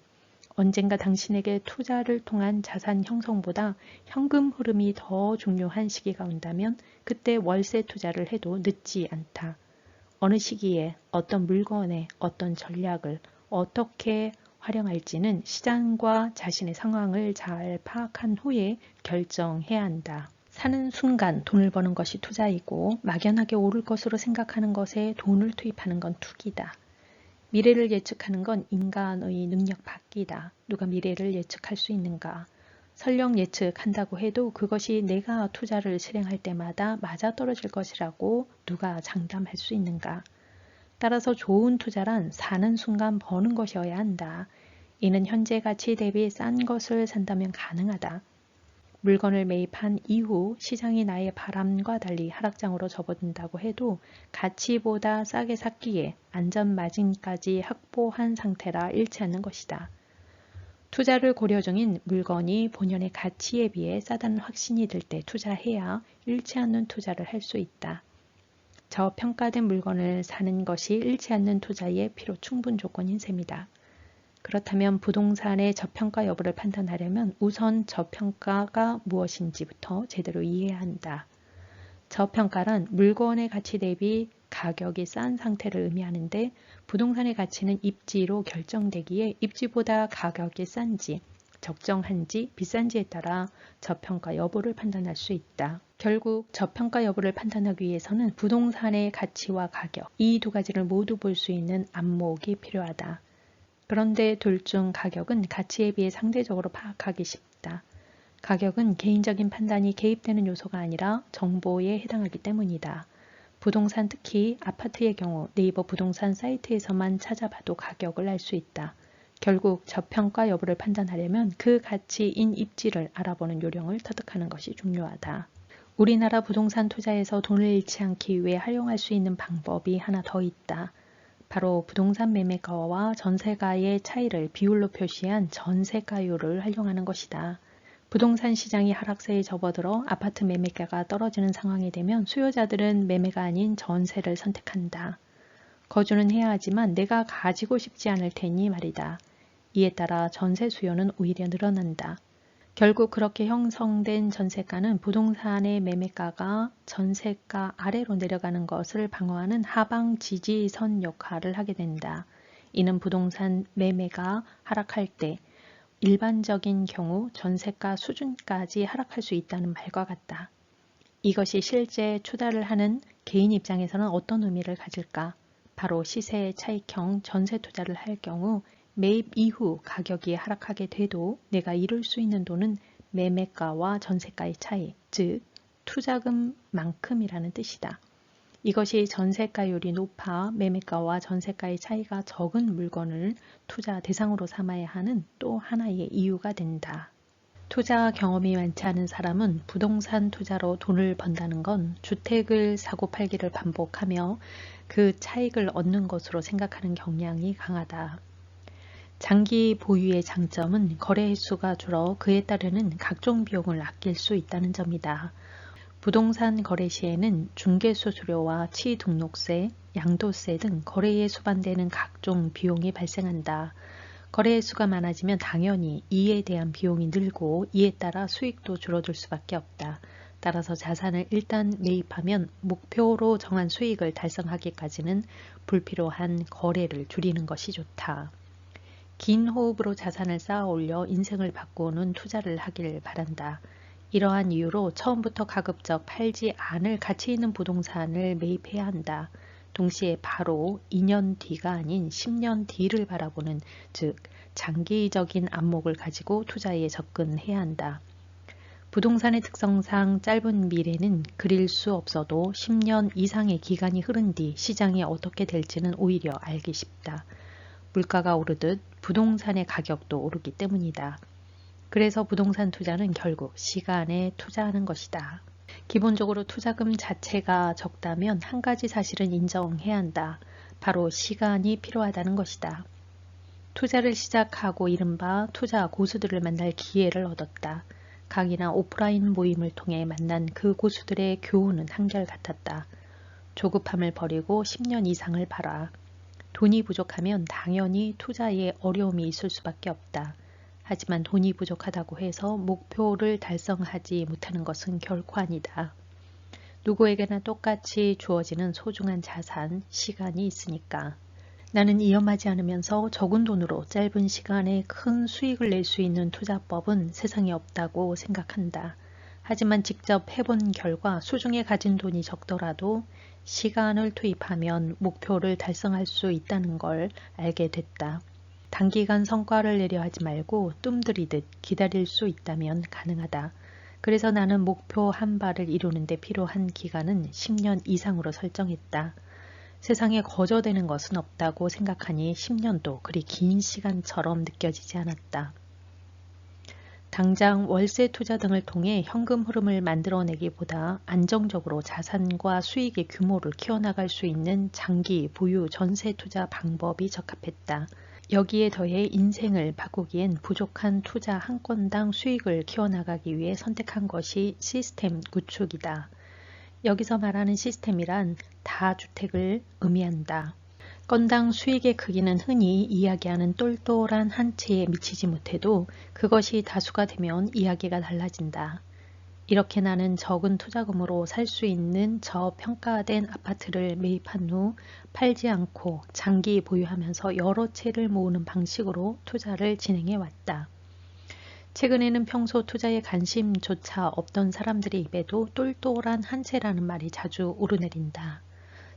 언젠가 당신에게 투자를 통한 자산 형성보다 현금 흐름이 더 중요한 시기가 온다면 그때 월세 투자를 해도 늦지 않다. 어느 시기에 어떤 물건에 어떤 전략을 어떻게 활용할지는 시장과 자신의 상황을 잘 파악한 후에 결정해야 한다. 사는 순간 돈을 버는 것이 투자이고 막연하게 오를 것으로 생각하는 것에 돈을 투입하는 건 투기다. 미래를 예측하는 건 인간의 능력 밖이다. 누가 미래를 예측할 수 있는가? 설령 예측한다고 해도 그것이 내가 투자를 실행할 때마다 맞아떨어질 것이라고 누가 장담할 수 있는가? 따라서 좋은 투자란 사는 순간 버는 것이어야 한다. 이는 현재 가치 대비 싼 것을 산다면 가능하다. 물건을 매입한 이후 시장이 나의 바람과 달리 하락장으로 접어든다고 해도 가치보다 싸게 샀기에 안전마진까지 확보한 상태라 잃지 않는 것이다. 투자를 고려 중인 물건이 본연의 가치에 비해 싸다는 확신이 들 때 투자해야 잃지 않는 투자를 할 수 있다. 저평가된 물건을 사는 것이 잃지 않는 투자의 필요 충분 조건인 셈이다. 그렇다면 부동산의 저평가 여부를 판단하려면 우선 저평가가 무엇인지부터 제대로 이해해야 한다. 저평가란 물건의 가치 대비 가격이 싼 상태를 의미하는데 부동산의 가치는 입지로 결정되기에 입지보다 가격이 싼지, 적정한지, 비싼지에 따라 저평가 여부를 판단할 수 있다. 결국 저평가 여부를 판단하기 위해서는 부동산의 가치와 가격, 이 두 가지를 모두 볼 수 있는 안목이 필요하다. 그런데 둘 중 가격은 가치에 비해 상대적으로 파악하기 쉽다. 가격은 개인적인 판단이 개입되는 요소가 아니라 정보에 해당하기 때문이다. 부동산 특히 아파트의 경우 네이버 부동산 사이트에서만 찾아봐도 가격을 알 수 있다. 결국 저평가 여부를 판단하려면 그 가치인 입지를 알아보는 요령을 터득하는 것이 중요하다. 우리나라 부동산 투자에서 돈을 잃지 않기 위해 활용할 수 있는 방법이 하나 더 있다. 바로 부동산 매매가와 전세가의 차이를 비율로 표시한 전세가율을 활용하는 것이다. 부동산 시장이 하락세에 접어들어 아파트 매매가가 떨어지는 상황이 되면 수요자들은 매매가 아닌 전세를 선택한다. 거주는 해야 하지만 내가 가지고 싶지 않을 테니 말이다. 이에 따라 전세 수요는 오히려 늘어난다. 결국 그렇게 형성된 전세가는 부동산의 매매가가 전세가 아래로 내려가는 것을 방어하는 하방 지지선 역할을 하게 된다. 이는 부동산 매매가 하락할 때 일반적인 경우 전세가 수준까지 하락할 수 있다는 말과 같다. 이것이 실제 투자를 하는 개인 입장에서는 어떤 의미를 가질까? 바로 시세 차익형 전세 투자를 할 경우 매입 이후 가격이 하락하게 돼도 내가 잃을 수 있는 돈은 매매가와 전세가의 차이, 즉 투자금만큼이라는 뜻이다. 이것이 전세가율이 높아 매매가와 전세가의 차이가 적은 물건을 투자 대상으로 삼아야 하는 또 하나의 이유가 된다. 투자 경험이 많지 않은 사람은 부동산 투자로 돈을 번다는 건 주택을 사고 팔기를 반복하며 그 차익을 얻는 것으로 생각하는 경향이 강하다. 장기 보유의 장점은 거래 횟수가 줄어 그에 따르는 각종 비용을 아낄 수 있다는 점이다. 부동산 거래 시에는 중개수수료와 취등록세, 양도세 등 거래에 수반되는 각종 비용이 발생한다. 거래 횟수가 많아지면 당연히 이에 대한 비용이 늘고 이에 따라 수익도 줄어들 수밖에 없다. 따라서 자산을 일단 매입하면 목표로 정한 수익을 달성하기까지는 불필요한 거래를 줄이는 것이 좋다. 긴 호흡으로 자산을 쌓아 올려 인생을 바꾸는 투자를 하길 바란다. 이러한 이유로 처음부터 가급적 팔지 않을 가치 있는 부동산을 매입해야 한다. 동시에 바로 2년 뒤가 아닌 10년 뒤를 바라보는, 즉 장기적인 안목을 가지고 투자에 접근해야 한다. 부동산의 특성상 짧은 미래는 그릴 수 없어도 10년 이상의 기간이 흐른 뒤 시장이 어떻게 될지는 오히려 알기 쉽다. 물가가 오르듯 부동산의 가격도 오르기 때문이다. 그래서 부동산 투자는 결국 시간에 투자하는 것이다. 기본적으로 투자금 자체가 적다면 한 가지 사실은 인정해야 한다. 바로 시간이 필요하다는 것이다. 투자를 시작하고 이른바 투자 고수들을 만날 기회를 얻었다. 강의나 오프라인 모임을 통해 만난 그 고수들의 교훈은 한결같았다. 조급함을 버리고 10년 이상을 봐라. 돈이 부족하면 당연히 투자에 어려움이 있을 수밖에 없다. 하지만 돈이 부족하다고 해서 목표를 달성하지 못하는 것은 결코 아니다. 누구에게나 똑같이 주어지는 소중한 자산, 시간이 있으니까. 나는 위험하지 않으면서 적은 돈으로 짧은 시간에 큰 수익을 낼 수 있는 투자법은 세상에 없다고 생각한다. 하지만 직접 해본 결과 수중에 가진 돈이 적더라도 시간을 투입하면 목표를 달성할 수 있다는 걸 알게 됐다. 단기간 성과를 내려 하지 말고 뜸들이듯 기다릴 수 있다면 가능하다. 그래서 나는 목표 한 발을 이루는 데 필요한 기간은 10년 이상으로 설정했다. 세상에 거저되는 것은 없다고 생각하니 10년도 그리 긴 시간처럼 느껴지지 않았다. 당장 월세 투자 등을 통해 현금 흐름을 만들어내기보다 안정적으로 자산과 수익의 규모를 키워나갈 수 있는 장기 보유 전세 투자 방법이 적합했다. 여기에 더해 인생을 바꾸기엔 부족한 투자 한 건당 수익을 키워나가기 위해 선택한 것이 시스템 구축이다. 여기서 말하는 시스템이란 다주택을 의미한다. 건당 수익의 크기는 흔히 이야기하는 똘똘한 한 채에 미치지 못해도 그것이 다수가 되면 이야기가 달라진다. 이렇게 나는 적은 투자금으로 살 수 있는 저평가된 아파트를 매입한 후 팔지 않고 장기 보유하면서 여러 채를 모으는 방식으로 투자를 진행해 왔다. 최근에는 평소 투자에 관심조차 없던 사람들의 입에도 똘똘한 한 채라는 말이 자주 오르내린다.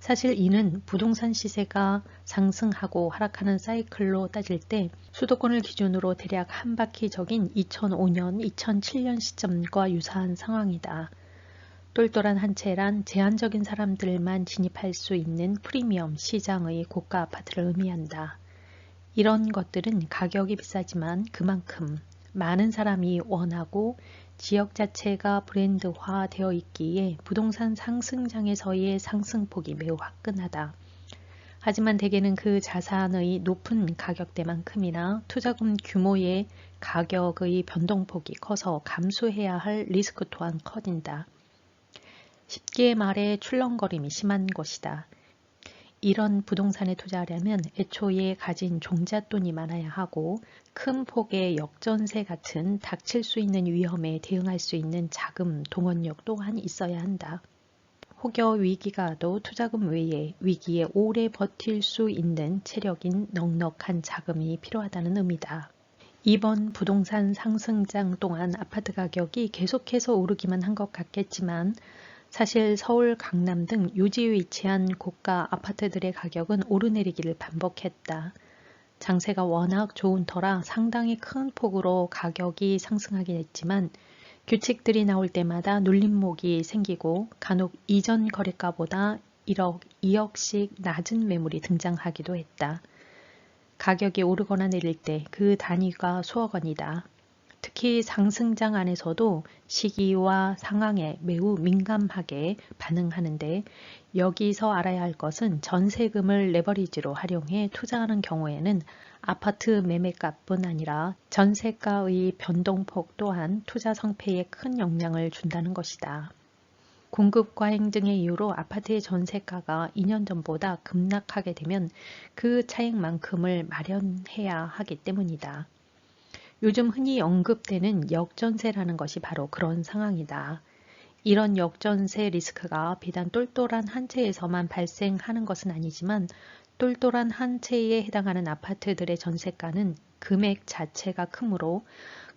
사실 이는 부동산 시세가 상승하고 하락하는 사이클로 따질 때 수도권을 기준으로 대략 한 바퀴적인 2005년, 2007년 시점과 유사한 상황이다. 똘똘한 한 채란 제한적인 사람들만 진입할 수 있는 프리미엄 시장의 고가 아파트를 의미한다. 이런 것들은 가격이 비싸지만 그만큼 많은 사람이 원하고 지역 자체가 브랜드화 되어 있기에 부동산 상승장에서의 상승폭이 매우 화끈하다. 하지만 대개는 그 자산의 높은 가격대만큼이나 투자금 규모의 가격의 변동폭이 커서 감수해야 할 리스크 또한 커진다. 쉽게 말해 출렁거림이 심한 것이다. 이런 부동산에 투자하려면 애초에 가진 종잣돈이 많아야 하고 큰 폭의 역전세 같은 닥칠 수 있는 위험에 대응할 수 있는 자금 동원력 또한 있어야 한다. 혹여 위기가 와도 투자금 외에 위기에 오래 버틸 수 있는 체력인 넉넉한 자금이 필요하다는 의미다. 이번 부동산 상승장 동안 아파트 가격이 계속해서 오르기만 한 것 같겠지만 사실 서울, 강남 등 요지에 위치한 고가 아파트들의 가격은 오르내리기를 반복했다. 장세가 워낙 좋은 터라 상당히 큰 폭으로 가격이 상승하긴 했지만 규칙들이 나올 때마다 눌림목이 생기고 간혹 이전 거래가보다 1억, 2억씩 낮은 매물이 등장하기도 했다. 가격이 오르거나 내릴 때 그 단위가 수억 원이다. 특히 상승장 안에서도 시기와 상황에 매우 민감하게 반응하는데 여기서 알아야 할 것은 전세금을 레버리지로 활용해 투자하는 경우에는 아파트 매매값뿐 아니라 전세가의 변동폭 또한 투자 성패에 큰 영향을 준다는 것이다. 공급 과잉 등의 이유로 아파트의 전세가가 2년 전보다 급락하게 되면 그 차익만큼을 마련해야 하기 때문이다. 요즘 흔히 언급되는 역전세라는 것이 바로 그런 상황이다. 이런 역전세 리스크가 비단 똘똘한 한 채에서만 발생하는 것은 아니지만 똘똘한 한 채에 해당하는 아파트들의 전세가는 금액 자체가 크므로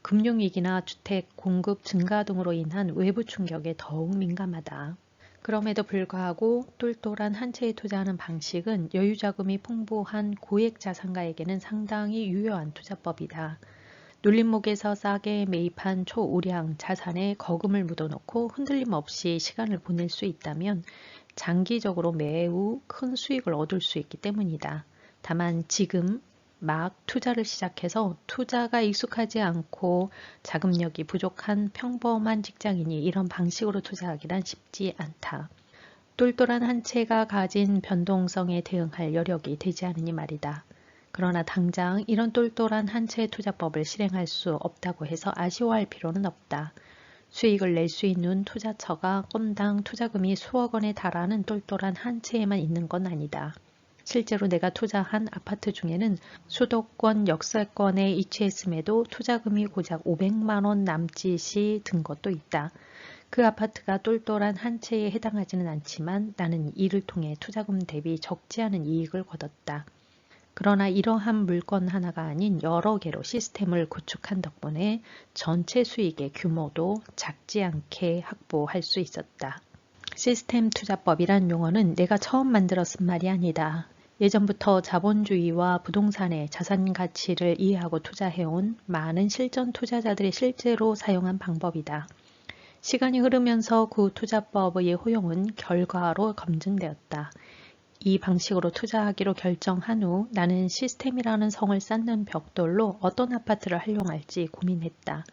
금융위기나 주택 공급 증가 등으로 인한 외부 충격에 더욱 민감하다. 그럼에도 불구하고 똘똘한 한 채에 투자하는 방식은 여유자금이 풍부한 고액 자산가에게는 상당히 유효한 투자법이다. 눌림목에서 싸게 매입한 초우량 자산에 거금을 묻어놓고 흔들림 없이 시간을 보낼 수 있다면 장기적으로 매우 큰 수익을 얻을 수 있기 때문이다. 다만 지금 막 투자를 시작해서 투자가 익숙하지 않고 자금력이 부족한 평범한 직장인이 이런 방식으로 투자하기란 쉽지 않다. 똘똘한 한 채가 가진 변동성에 대응할 여력이 되지 않으니 말이다. 그러나 당장 이런 똘똘한 한 채 투자법을 실행할 수 없다고 해서 아쉬워할 필요는 없다. 수익을 낼 수 있는 투자처가 건당 투자금이 수억 원에 달하는 똘똘한 한 채에만 있는 건 아니다. 실제로 내가 투자한 아파트 중에는 수도권 역세권에 위치했음에도 투자금이 고작 500만 원 남짓이 든 것도 있다. 그 아파트가 똘똘한 한 채에 해당하지는 않지만 나는 이를 통해 투자금 대비 적지 않은 이익을 거뒀다. 그러나 이러한 물건 하나가 아닌 여러 개로 시스템을 구축한 덕분에 전체 수익의 규모도 작지 않게 확보할 수 있었다. 시스템 투자법이란 용어는 내가 처음 만들어 쓴 말이 아니다. 예전부터 자본주의와 부동산의 자산 가치를 이해하고 투자해온 많은 실전 투자자들이 실제로 사용한 방법이다. 시간이 흐르면서 그 투자법의 효용은 결과로 검증되었다. 이 방식으로 투자하기로 결정한 후 나는 시스템이라는 성을 쌓는 벽돌로 어떤 아파트를 활용할지 고민했다.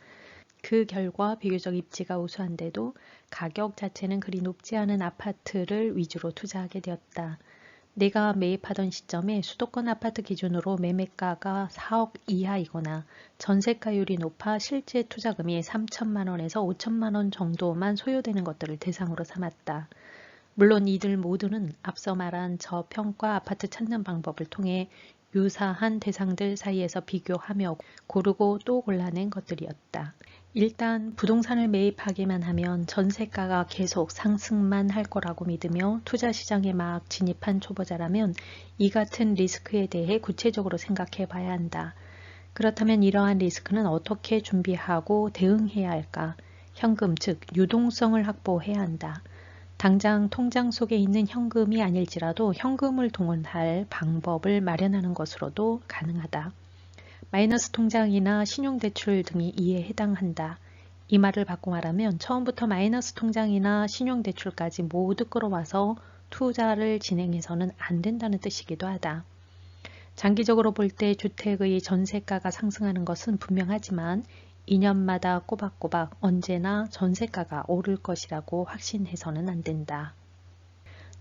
그 결과 비교적 입지가 우수한데도 가격 자체는 그리 높지 않은 아파트를 위주로 투자하게 되었다. 내가 매입하던 시점에 수도권 아파트 기준으로 매매가가 4억 이하이거나 전세가율이 높아 실제 투자금이 3천만 원에서 5천만 원 정도만 소요되는 것들을 대상으로 삼았다. 물론 이들 모두는 앞서 말한 저평가 아파트 찾는 방법을 통해 유사한 대상들 사이에서 비교하며 고르고 또 골라낸 것들이었다. 일단 부동산을 매입하기만 하면 전세가가 계속 상승만 할 거라고 믿으며 투자시장에 막 진입한 초보자라면 이 같은 리스크에 대해 구체적으로 생각해 봐야 한다. 그렇다면 이러한 리스크는 어떻게 준비하고 대응해야 할까? 현금 즉 유동성을 확보해야 한다. 당장 통장 속에 있는 현금이 아닐지라도 현금을 동원할 방법을 마련하는 것으로도 가능하다. 마이너스 통장이나 신용대출 등이 이에 해당한다. 이 말을 바꿔 말하면 처음부터 마이너스 통장이나 신용대출까지 모두 끌어와서 투자를 진행해서는 안 된다는 뜻이기도 하다. 장기적으로 볼 때 주택의 전세가가 상승하는 것은 분명하지만 2년마다 꼬박꼬박 언제나 전세가가 오를 것이라고 확신해서는 안 된다.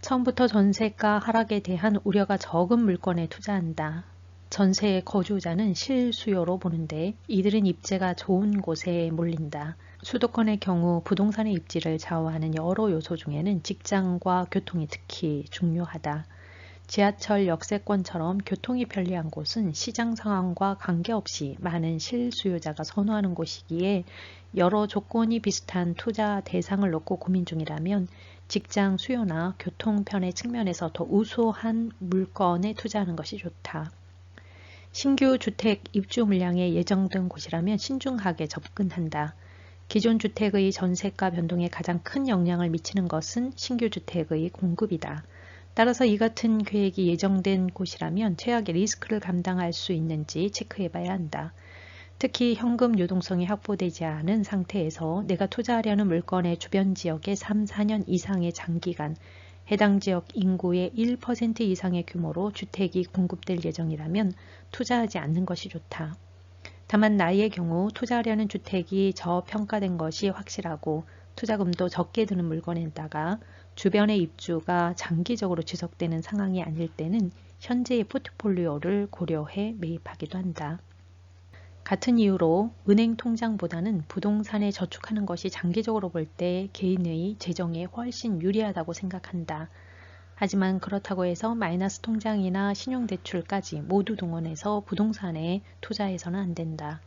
처음부터 전세가 하락에 대한 우려가 적은 물건에 투자한다. 전세의 거주자는 실수요로 보는데 이들은 입지가 좋은 곳에 몰린다. 수도권의 경우 부동산의 입지를 좌우하는 여러 요소 중에는 직장과 교통이 특히 중요하다. 지하철 역세권처럼 교통이 편리한 곳은 시장 상황과 관계없이 많은 실수요자가 선호하는 곳이기에 여러 조건이 비슷한 투자 대상을 놓고 고민 중이라면 직장 수요나 교통편의 측면에서 더 우수한 물건에 투자하는 것이 좋다. 신규 주택 입주 물량에 예정된 곳이라면 신중하게 접근한다. 기존 주택의 전세가 변동에 가장 큰 영향을 미치는 것은 신규 주택의 공급이다. 따라서 이 같은 계획이 예정된 곳이라면 최악의 리스크를 감당할 수 있는지 체크해 봐야 한다. 특히 현금 유동성이 확보되지 않은 상태에서 내가 투자하려는 물건의 주변 지역에 3, 4년 이상의 장기간, 해당 지역 인구의 1% 이상의 규모로 주택이 공급될 예정이라면 투자하지 않는 것이 좋다. 다만 나의 경우 투자하려는 주택이 저평가된 것이 확실하고 투자금도 적게 드는 물건에다가 주변의 입주가 장기적으로 지속되는 상황이 아닐 때는 현재의 포트폴리오를 고려해 매입하기도 한다. 같은 이유로 은행 통장보다는 부동산에 저축하는 것이 장기적으로 볼 때 개인의 재정에 훨씬 유리하다고 생각한다. 하지만 그렇다고 해서 마이너스 통장이나 신용대출까지 모두 동원해서 부동산에 투자해서는 안 된다.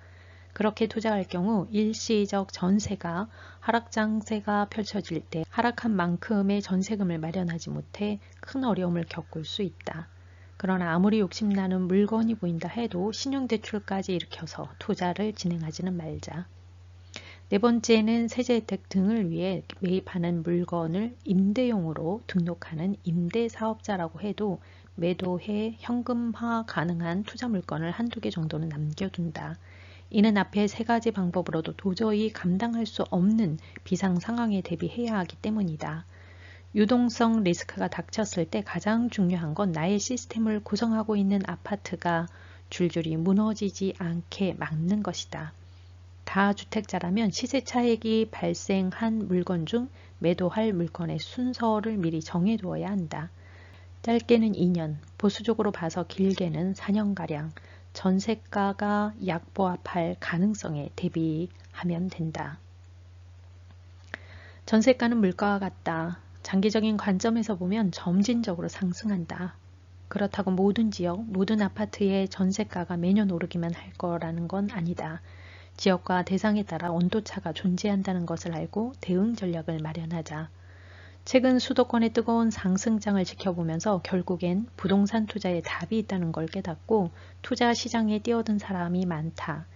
그렇게 투자할 경우 일시적 전세가 하락장세가 펼쳐질 때 하락한 만큼의 전세금을 마련하지 못해 큰 어려움을 겪을 수 있다. 그러나 아무리 욕심나는 물건이 보인다 해도 신용대출까지 일으켜서 투자를 진행하지는 말자. 네 번째는 세제혜택 등을 위해 매입하는 물건을 임대용으로 등록하는 임대사업자라고 해도 매도해 현금화 가능한 투자 물건을 한두 개 정도는 남겨둔다. 이는 앞에 세 가지 방법으로도 도저히 감당할 수 없는 비상 상황에 대비해야 하기 때문이다. 유동성 리스크가 닥쳤을 때 가장 중요한 건 나의 시스템을 구성하고 있는 아파트가 줄줄이 무너지지 않게 막는 것이다. 다주택자라면 시세 차익이 발생한 물건 중 매도할 물건의 순서를 미리 정해두어야 한다. 짧게는 2년, 보수적으로 봐서 길게는 4년가량 전세가가 약보합할 가능성에 대비하면 된다. 전세가는 물가와 같다. 장기적인 관점에서 보면 점진적으로 상승한다. 그렇다고 모든 지역, 모든 아파트의 전세가가 매년 오르기만 할 거라는 건 아니다. 지역과 대상에 따라 온도차가 존재한다는 것을 알고 대응 전략을 마련하자. 최근 수도권의 뜨거운 상승장을 지켜보면서 결국엔 부동산 투자에 답이 있다는 걸 깨닫고 투자 시장에 뛰어든 사람이 많다.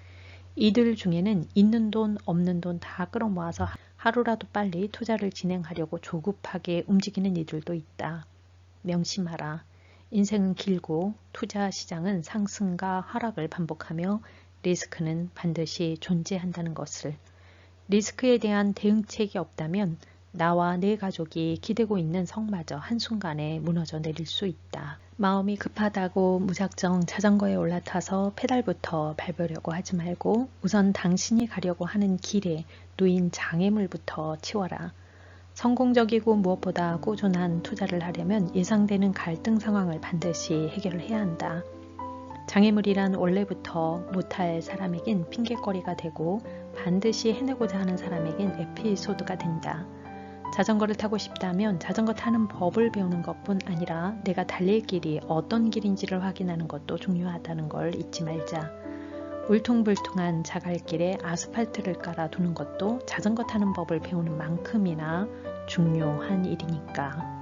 이들 중에는 있는 돈 없는 돈 다 끌어모아서 하루라도 빨리 투자를 진행하려고 조급하게 움직이는 이들도 있다. 명심하라. 인생은 길고 투자 시장은 상승과 하락을 반복하며 리스크는 반드시 존재한다는 것을. 리스크에 대한 대응책이 없다면 나와 내 가족이 기대고 있는 성마저 한순간에 무너져 내릴 수 있다. 마음이 급하다고 무작정 자전거에 올라타서 페달부터 밟으려고 하지 말고 우선 당신이 가려고 하는 길에 놓인 장애물부터 치워라. 성공적이고 무엇보다 꾸준한 투자를 하려면 예상되는 갈등 상황을 반드시 해결을 해야 한다. 장애물이란 원래부터 못할 사람에겐 핑계거리가 되고 반드시 해내고자 하는 사람에겐 에피소드가 된다. 자전거를 타고 싶다면 자전거 타는 법을 배우는 것뿐 아니라 내가 달릴 길이 어떤 길인지를 확인하는 것도 중요하다는 걸 잊지 말자. 울퉁불퉁한 자갈길에 아스팔트를 깔아두는 것도 자전거 타는 법을 배우는 만큼이나 중요한 일이니까.